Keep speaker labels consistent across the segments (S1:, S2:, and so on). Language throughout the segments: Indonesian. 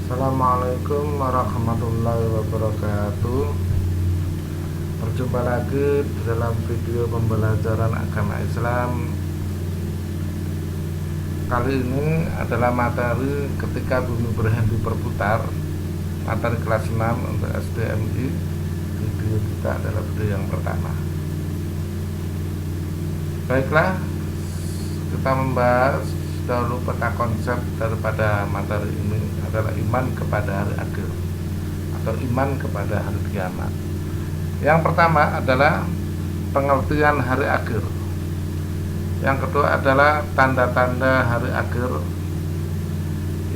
S1: Assalamualaikum warahmatullahi wabarakatuh. Berjumpa lagi dalam video pembelajaran agama Islam. Kali ini adalah materi ketika bumi berhenti berputar, materi kelas 6 untuk SDMI. Video kita adalah video yang pertama. Baiklah, kita membahas dahulu peta konsep daripada materi ini adalah iman kepada hari akhir atau iman kepada hari kiamat. Yang pertama adalah pengertian hari akhir. Yang kedua adalah tanda-tanda hari akhir.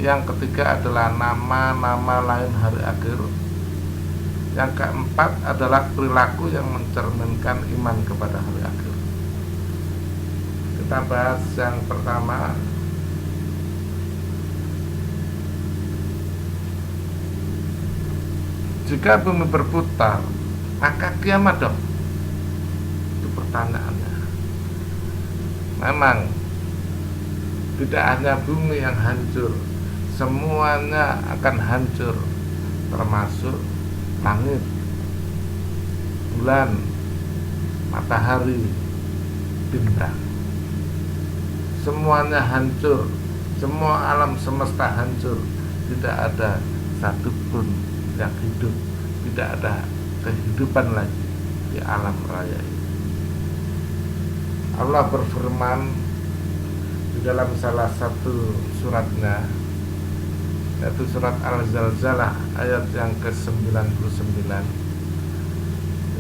S1: Yang ketiga adalah nama-nama lain hari akhir. Yang keempat adalah perilaku yang mencerminkan iman kepada hari akhir. Kita bahas yang pertama. Jika bumi berputar, maka kiamat dong. Itu pertanyaannya. Memang tidak hanya bumi yang hancur, semuanya akan hancur, termasuk langit, bulan, matahari, bintang. Semuanya hancur, semua alam semesta hancur, tidak ada satupun yang hidup, tidak ada kehidupan lagi di alam raya ini. Allah berfirman di dalam salah satu suratnya, yaitu surat Al-Zalzalah ayat yang ke-99,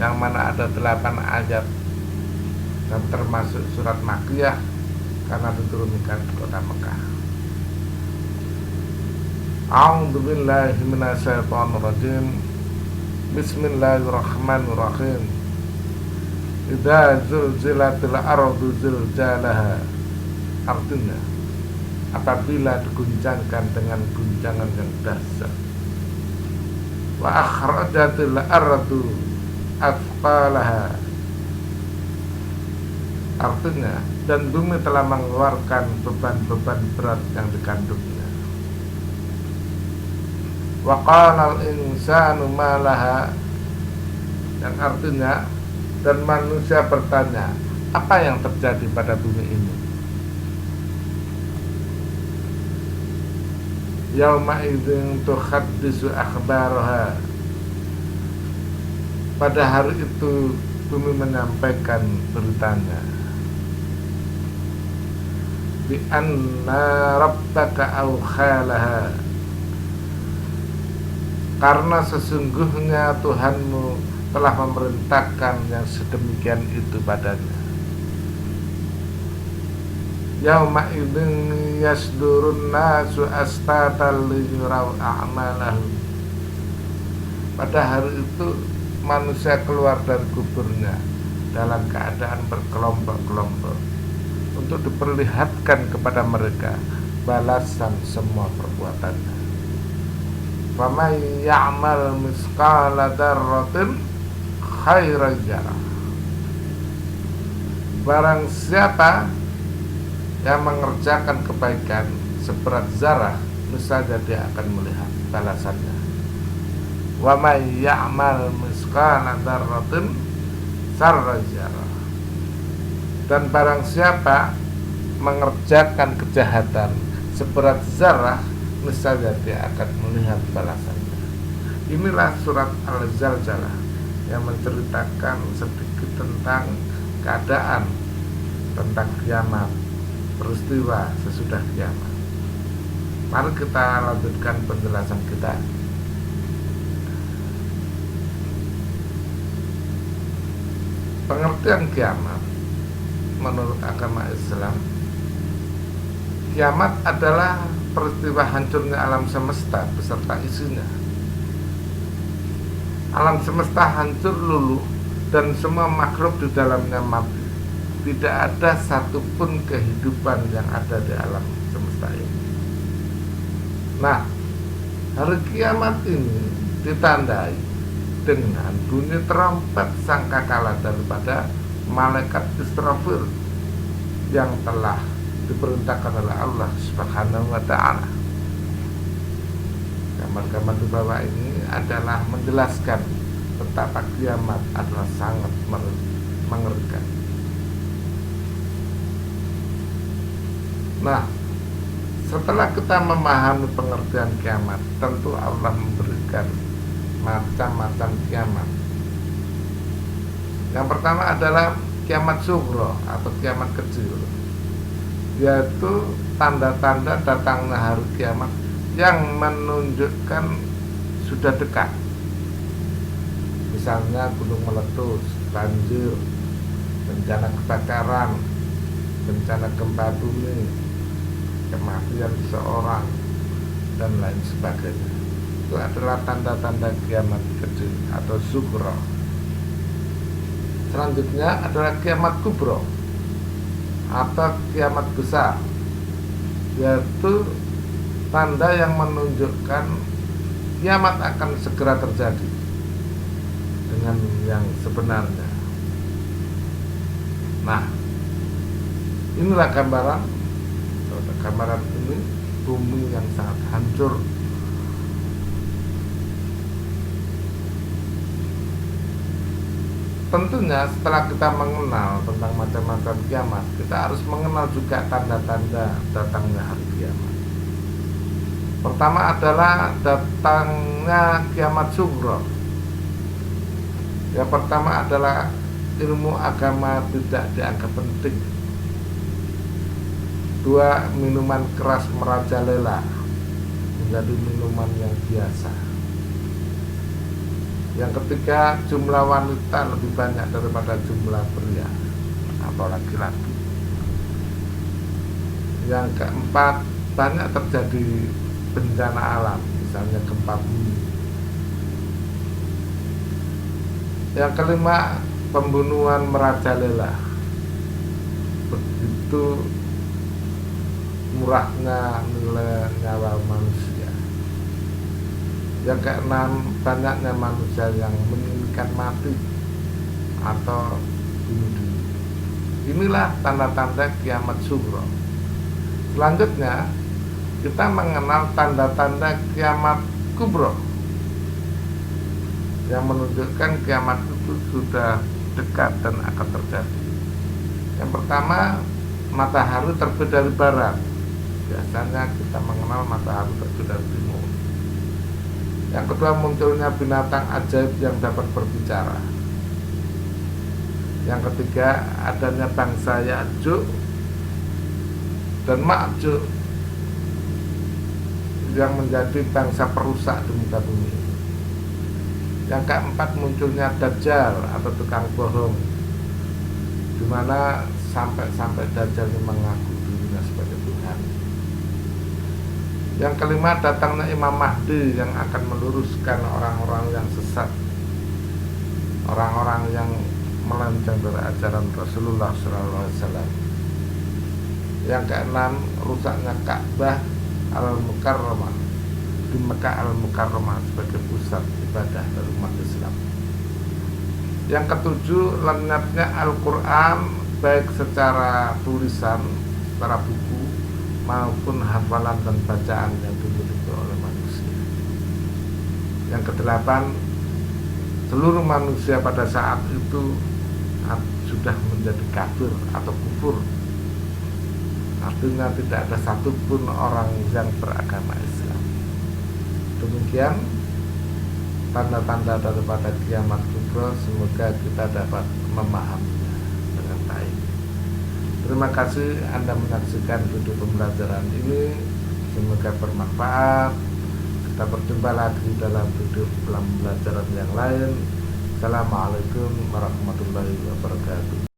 S1: yang mana ada 8 ayat dan termasuk surat Makkiyah karena diturunkan di kota Mekah. A'udzu billahi minasyaitonir rajim. Bismillahirrahmanirrahim. Idza zulzilatil ardu zilzalaha. Artinya, apabila diguncangkan dengan guncangan yang dahsyat. Wa akhrajatil ardu athqalaha. Artinya, dan bumi telah mengeluarkan beban-beban berat yang dikandungnya. Wa qala al-insanu ma laha, yang artinya, dan manusia bertanya, apa yang terjadi pada bumi ini? Yauma idzin tuhaddisu akhbaraha. Pada hari itu bumi menyampaikan beritanya. Bi anna rabbaka awkhalaha. Karena sesungguhnya Tuhanmu telah memerintahkan yang sedemikian itu padanya. Yauma idzin yasdurun nasu astatan liyuraw a'malahum. Pada hari itu manusia keluar dari kuburnya dalam keadaan berkelompok-kelompok untuk diperlihatkan kepada mereka balasan semua perbuatannya. Faman ya'mal misqala dzarratin khairan yarah. Barang siapa yang mengerjakan kebaikan seberat zarah, niscaya dia akan melihat balasannya. Wa may ya'mal misqala dzarratin syarran yarah. Dan barang siapa mengerjakan kejahatan seberat zarah, niscaya dia akan melihat balasannya. Inilah surat Al-Zalzalah yang menceritakan sedikit tentang keadaan, tentang kiamat, peristiwa sesudah kiamat. Mari kita lanjutkan penjelasan kita. Pengertian kiamat menurut agama Islam, kiamat adalah peristiwa hancurnya alam semesta beserta isinya. Alam semesta hancur luluh dan semua makhluk di dalamnya mati. Tidak ada satupun kehidupan yang ada di alam semesta ini. Nah, hari kiamat ini ditandai dengan bunyi trompet sangkakala daripada malaikat Israfil yang telah diperintahkan oleh Allah Subhanahu wa ta'ala. Gambar-gambar di bawah ini adalah menjelaskan betapa kiamat adalah sangat mengerikan. Nah, setelah kita memahami pengertian kiamat, tentu Allah memberikan macam-macam kiamat. Yang pertama adalah kiamat sughra atau kiamat kecil, yaitu tanda-tanda datangnya hari kiamat yang menunjukkan sudah dekat. Misalnya gunung meletus, banjir, bencana kebakaran, bencana gempa bumi, kematian seseorang, dan lain sebagainya. Itu adalah tanda-tanda kiamat kecil atau sughra. Selanjutnya adalah kiamat kubra atau kiamat besar, yaitu tanda yang menunjukkan kiamat akan segera terjadi dengan yang sebenarnya. Nah, inilah gambaran ini bumi yang sangat hancur. Tentunya setelah kita mengenal tentang macam-macam kiamat, kita harus mengenal juga tanda-tanda datangnya hari kiamat. Pertama adalah datangnya kiamat sughra. Yang pertama adalah ilmu agama tidak dianggap penting. Dua, minuman keras merajalela menjadi minuman yang biasa. Yang ketiga, jumlah wanita lebih banyak daripada jumlah pria atau laki-laki. Yang keempat, banyak terjadi bencana alam, misalnya gempa bumi. Yang kelima, pembunuhan merajalela. Begitu murahnya nilai nyawa manusia. Yang keenam, banyaknya manusia yang menginginkan mati atau bunuh diri. Inilah tanda-tanda kiamat sughra. Selanjutnya, kita mengenal tanda-tanda kiamat kubra yang menunjukkan kiamat itu sudah dekat dan akan terjadi. Yang pertama, matahari terbit dari barat. Biasanya kita mengenal matahari terbit dari timur. Yang kedua, munculnya binatang ajaib yang dapat berbicara. Yang ketiga, adanya bangsa Ya'juj dan Ma'juj yang menjadi bangsa perusak di muka bumi. Yang keempat, munculnya Dajjal atau tukang bohong, di mana sampai Dajjal mengaku dirinya sebagai Tuhan. Yang kelima, datangnya Imam Mahdi yang akan meluruskan orang-orang yang sesat, orang-orang yang melenceng dari ajaran Rasulullah SAW. Yang keenam, rusaknya Ka'bah Al-Mukarramah di Mekah Al-Mukarramah sebagai pusat ibadah dari umat Islam. Yang ketujuh, lenyapnya Al-Quran baik secara tulisan, secara buku, maupun hafalan dan bacaan yang dimiliki oleh manusia. Yang kedelapan, seluruh manusia pada saat itu sudah menjadi kafir atau kufur. Artinya tidak ada satupun orang yang beragama Islam. Demikian tanda-tanda daripada kiamat kubra. Semoga kita dapat memahaminya dengan baik. Terima kasih Anda menyaksikan video pembelajaran ini. Semoga bermanfaat. Kita berjumpa lagi dalam video pembelajaran yang lain. Assalamualaikum warahmatullahi wabarakatuh.